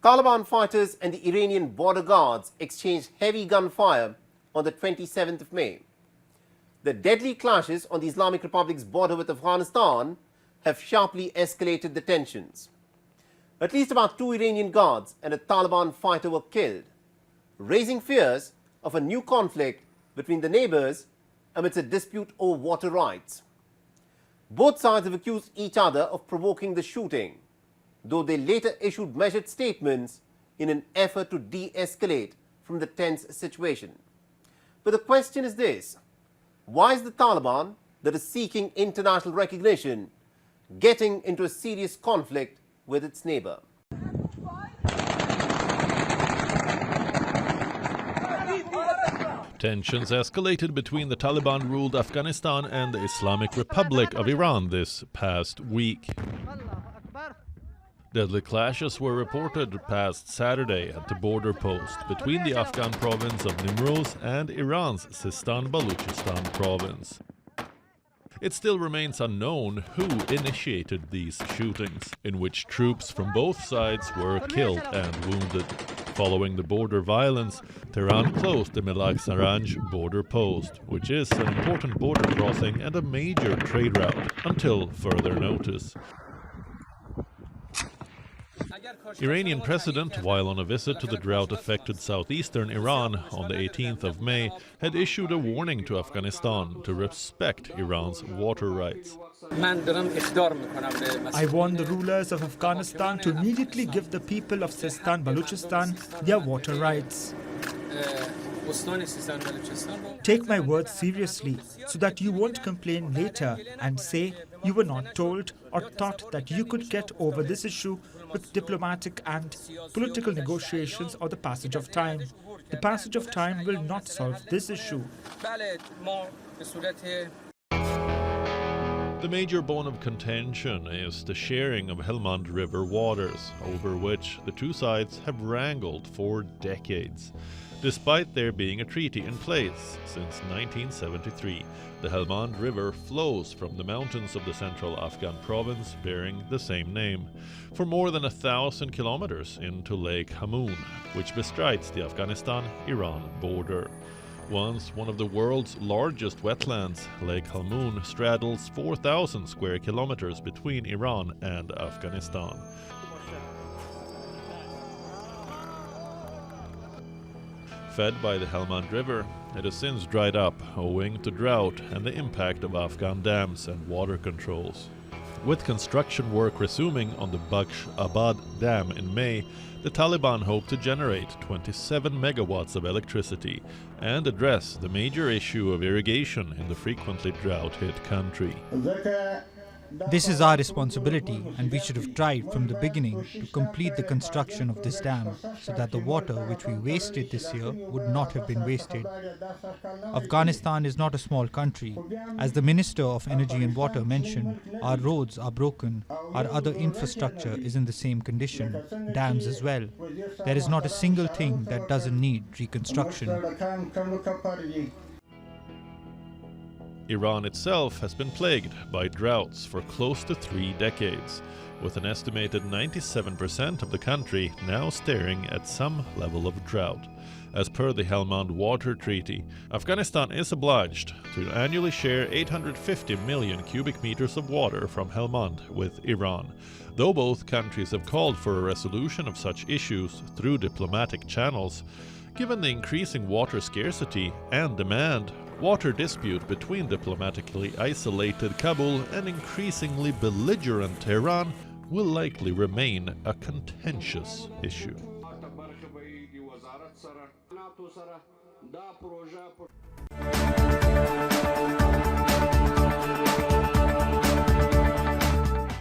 Taliban fighters and the Iranian border guards exchanged heavy gunfire on the 27th of May. The deadly clashes on the Islamic Republic's border with Afghanistan have sharply escalated the tensions. At least about 2 Iranian guards and a Taliban fighter were killed, raising fears of a new conflict between the neighbors amidst a dispute over water rights. Both sides have accused each other of provoking the shooting, though they later issued measured statements in an effort to de-escalate from the tense situation. But the question is this: why is the Taliban, that is seeking international recognition, getting into a serious conflict with its neighbor? Tensions escalated between the Taliban-ruled Afghanistan and the Islamic Republic of Iran this past week. Deadly clashes were reported past Saturday at the border post between the Afghan province of Nimroz and Iran's Sistan-Baluchistan province. It still remains unknown who initiated these shootings, in which troops from both sides were killed and wounded. Following the border violence, Tehran closed the Melak-Saranj border post, which is an important border crossing and a major trade route, until further notice. Iranian president, while on a visit to the drought-affected southeastern Iran on the 18th of May, had issued a warning to Afghanistan to respect Iran's water rights. I warn the rulers of Afghanistan to immediately give the people of Sistan-Baluchistan their water rights. Take my words seriously so that you won't complain later and say you were not told or thought that you could get over this issue with diplomatic and political negotiations or the passage of time. The passage of time will not solve this issue. The major bone of contention is the sharing of Helmand River waters, over which the two sides have wrangled for decades. Despite there being a treaty in place since 1973, the Helmand River flows from the mountains of the central Afghan province bearing the same name, for more than 1,000 kilometers into Lake Hamoon, which bestrides the Afghanistan-Iran border. Once one of the world's largest wetlands, Lake Hamoon straddles 4,000 square kilometers between Iran and Afghanistan. Fed by the Helmand River, it has since dried up owing to drought and the impact of Afghan dams and water controls. With construction work resuming on the Baksh Abad Dam in May, the Taliban hope to generate 27 megawatts of electricity and address the major issue of irrigation in the frequently drought-hit country. This is our responsibility, and we should have tried from the beginning to complete the construction of this dam so that the water which we wasted this year would not have been wasted. Afghanistan is not a small country. As the Minister of Energy and Water mentioned, our roads are broken, our other infrastructure is in the same condition, dams as well. There is not a single thing that doesn't need reconstruction. Iran itself has been plagued by droughts for close to 3 decades, with an estimated 97% of the country now staring at some level of drought. As per the Helmand Water Treaty, Afghanistan is obliged to annually share 850 million cubic meters of water from Helmand with Iran. Though both countries have called for a resolution of such issues through diplomatic channels, given the increasing water scarcity and demand, water dispute between diplomatically isolated Kabul and increasingly belligerent Tehran will likely remain a contentious issue.